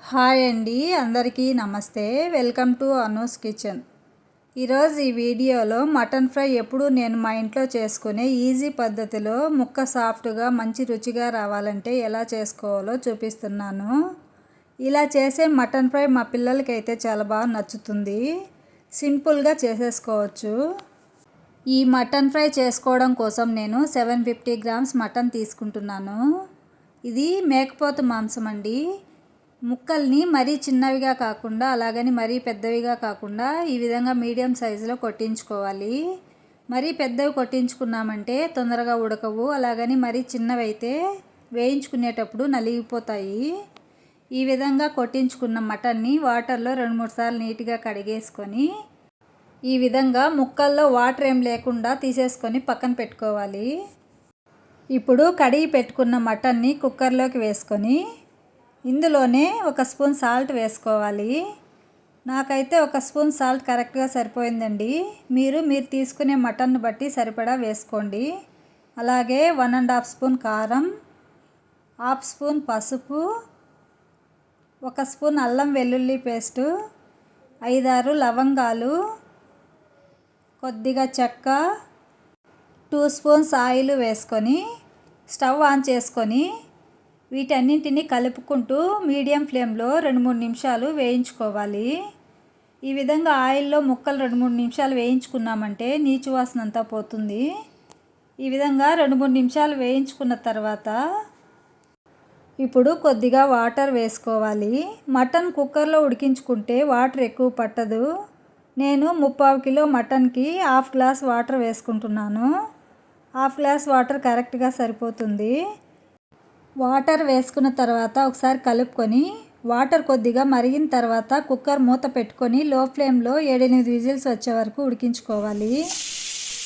Hi అండి, అందరికీ నమస్తే. Welcome to Anu's kitchen. ఈరోజు ఈ వీడియోలో మటన్ ఫ్రై ఎప్పుడు నేను మా ఇంట్లో చేసుకునే ఈజీ పద్ధతిలో ముక్క సాఫ్ట్గా మంచి రుచిగా రావాలంటే ఎలా చేసుకోవాలో చూపిస్తున్నాను. ఇలా చేసే మటన్ ఫ్రై మా పిల్లలకైతే చాలా బాగా నచ్చుతుంది. సింపుల్గా చేసేసుకోవచ్చు. ఈ మటన్ ఫ్రై చేసుకోవడం కోసం నేను 750 గ్రామ్స్ మటన్ తీసుకుంటున్నాను. ఇది మేకపోతు మాంసం అండి. ముక్కల్ని మరీ చిన్నవిగా కాకుండా అలాగని మరీ పెద్దవిగా కాకుండా ఈ విధంగా మీడియం సైజులో కొట్టించుకోవాలి. మరీ పెద్దవి కొట్టించుకున్నామంటే తొందరగా ఉడకవు. అలాగని మరీ చిన్నవి అయితే వేయించుకునేటప్పుడు నలిగిపోతాయి. ఈ విధంగా కొట్టించుకున్న మటన్ని వాటర్లో 2-3 సార్లు నీట్గా కడిగేసుకొని ఈ విధంగా ముక్కల్లో వాటర్ ఏం లేకుండా తీసేసుకొని పక్కన పెట్టుకోవాలి. ఇప్పుడు కడిగి పెట్టుకున్న మటన్ని కుక్కర్లోకి వేసుకొని ఇందులోనే 1 స్పూన్ సాల్ట్ వేసుకోవాలి. నాకైతే 1 స్పూన్ సాల్ట్ కరెక్ట్గా సరిపోయిందండి. మీరు తీసుకునే మటన్ బట్టి సరిపడా వేసుకోండి. అలాగే 1½ స్పూన్ కారం, 1/2 స్పూన్ పసుపు, 1 స్పూన్ అల్లం వెల్లుల్లి పేస్టు, 5-6 లవంగాలు, కొద్దిగా చెక్క, 2 స్పూన్స్ ఆయిల్ వేసుకొని స్టవ్ ఆన్ చేసుకొని వీటన్నింటినీ కలుపుకుంటూ మీడియం ఫ్లేమ్లో 2-3 నిమిషాలు వేయించుకోవాలి. ఈ విధంగా ఆయిల్లో ముక్కలు 2-3 నిమిషాలు వేయించుకున్నామంటే నీచు వాసన అంతా పోతుంది. ఈ విధంగా 2-3 నిమిషాలు వేయించుకున్న తర్వాత ఇప్పుడు కొద్దిగా వాటర్ వేసుకోవాలి. మటన్ కుక్కర్లో ఉడికించుకుంటే వాటర్ ఎక్కువ పట్టదు. నేను 3/4 కిలో మటన్కి 1/2 గ్లాస్ వాటర్ వేసుకుంటున్నాను. 1/2 గ్లాస్ వాటర్ కరెక్ట్గా సరిపోతుంది. వాటర్ వేసుకున్న తర్వాత ఒకసారి కలుపుకొని వాటర్ కొద్దిగా మరిగిన తర్వాత కుక్కర్ మూత పెట్టుకొని లో ఫ్లేమ్లో 7-8 విజిల్స్ వచ్చే వరకు ఉడికించుకోవాలి.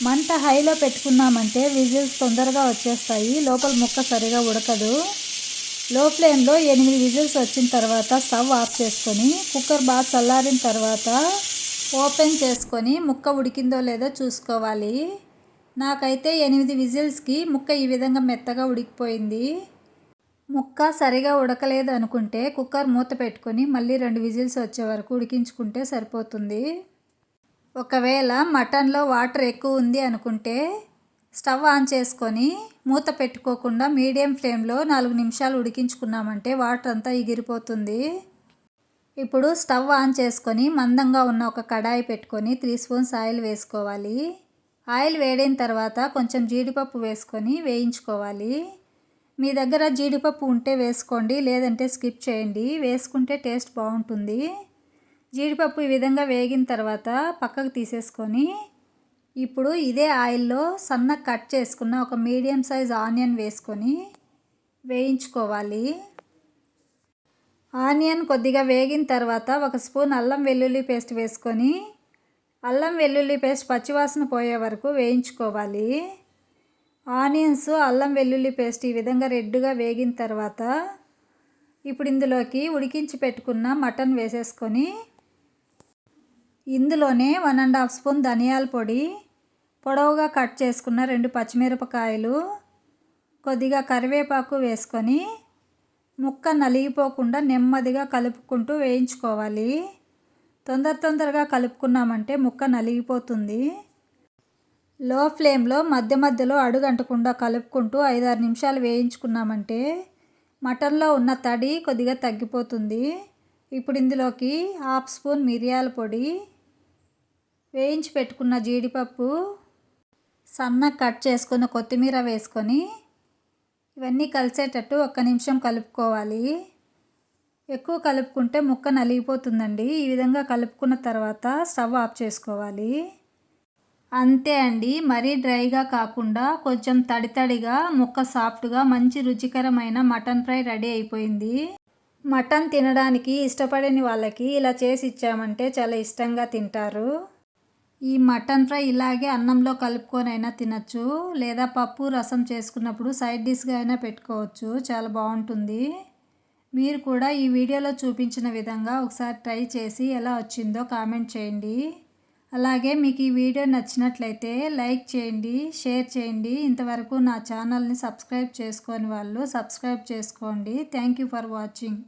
మంట హైలో పెట్టుకున్నామంటే విజిల్స్ తొందరగా వచ్చేస్తాయి, లోపల ముక్క సరిగా ఉడకదు. లో ఫ్లేమ్లో 8 విజిల్స్ వచ్చిన తర్వాత స్టవ్ ఆఫ్ చేసుకొని కుక్కర్ బాగా చల్లారిన తర్వాత ఓపెన్ చేసుకొని ముక్క ఉడికిందో లేదో చూసుకోవాలి. నాకైతే 8 విజిల్స్కి ముక్క ఈ విధంగా మెత్తగా ఉడికిపోయింది. ముక్క సరిగా ఉడకలేదు అనుకుంటే కుక్కర్ మూత పెట్టుకొని మళ్ళీ 2 విజిల్స్ వచ్చే వరకు ఉడికించుకుంటే సరిపోతుంది. ఒకవేళ మటన్లో వాటర్ ఎక్కువ ఉంది అనుకుంటే స్టవ్ ఆన్ చేసుకొని మూత పెట్టుకోకుండా మీడియం ఫ్లేమ్లో 4 నిమిషాలు ఉడికించుకున్నామంటే వాటర్ అంతా ఎగిరిపోతుంది. ఇప్పుడు స్టవ్ ఆన్ చేసుకొని మందంగా ఉన్న ఒక కడాయి పెట్టుకొని 3 స్పూన్స్ ఆయిల్ వేసుకోవాలి. ఆయిల్ వేడైన తర్వాత కొంచెం జీడిపప్పు వేసుకొని వేయించుకోవాలి. మీ దగ్గర జీడిపప్పు ఉంటే వేసుకోండి, లేదంటే స్కిప్ చేయండి. వేసుకుంటే టేస్ట్ బాగుంటుంది. జీడిపప్పు ఈ విధంగా వేగిన తర్వాత పక్కకు తీసేసుకొని ఇప్పుడు ఇదే ఆయిల్లో సన్నగా కట్ చేసుకున్న ఒక మీడియం సైజ్ ఆనియన్ వేసుకొని వేయించుకోవాలి. ఆనియన్ కొద్దిగా వేగిన తర్వాత 1 స్పూన్ అల్లం వెల్లుల్లి పేస్ట్ వేసుకొని అల్లం వెల్లుల్లి పేస్ట్ పచ్చివాసన పోయే వరకు వేయించుకోవాలి. ఆనియన్స్, అల్లం వెల్లుల్లి పేస్ట్ ఈ విధంగా రెడ్గా వేగిన తర్వాత ఇప్పుడు ఇందులోకి ఉడికించి పెట్టుకున్న మటన్ వేసేసుకొని ఇందులోనే 1½ స్పూన్ ధనియాల పొడి, పొడవుగా కట్ చేసుకున్న 2 పచ్చిమిరపకాయలు, కొద్దిగా కరివేపాకు వేసుకొని ముక్క నలిగిపోకుండా నెమ్మదిగా కలుపుకుంటూ వేయించుకోవాలి. తొందరగా కలుపుకున్నామంటే ముక్క నలిగిపోతుంది. లో ఫ్లేమ్లో మధ్య మధ్యలో అడుగంటకుండా కలుపుకుంటూ 5-6 నిమిషాలు వేయించుకున్నామంటే మటన్లో ఉన్న తడి కొద్దిగా తగ్గిపోతుంది. ఇప్పుడు ఇందులోకి 1/2 స్పూన్ మిరియాల పొడి, వేయించి పెట్టుకున్న జీడిపప్పు, సన్నగా కట్ చేసుకున్న కొత్తిమీర వేసుకొని ఇవన్నీ కలిసేటట్టు 1 నిమిషం కలుపుకోవాలి. ఎక్కువ కలుపుకుంటే ముక్క నలిగిపోతుందండి. ఈ విధంగా కలుపుకున్న తర్వాత స్టవ్ ఆఫ్ చేసుకోవాలి. అంతే అండి, మరీ డ్రైగా కాకుండా కొంచెం తడిగా ముక్క సాఫ్ట్గా మంచి రుచికరమైన మటన్ ఫ్రై రెడీ అయిపోయింది. మటన్ తినడానికి ఇష్టపడని వాళ్ళకి ఇలా చేసి ఇచ్చామంటే చాలా ఇష్టంగా తింటారు. ఈ మటన్ ఫ్రై ఇలాగే అన్నంలో కలుపుకొని అయినా తినచ్చు, లేదా పప్పు రసం చేసుకున్నప్పుడు సైడ్ డిష్గా అయినా పెట్టుకోవచ్చు. చాలా బాగుంటుంది. మీరు కూడా ఈ వీడియోలో చూపించిన విధంగా ఒకసారి ట్రై చేసి ఎలా వచ్చిందో కామెంట్ చేయండి. అలాగే మీకు ఈ వీడియో నచ్చినట్లయితే లైక్ చేయండి, షేర్ చేయండి. ఇంతవరకు నా ఛానల్ని సబ్స్క్రైబ్ చేసుకోని వాళ్ళు సబ్స్క్రైబ్ చేసుకోండి. Thank you for watching.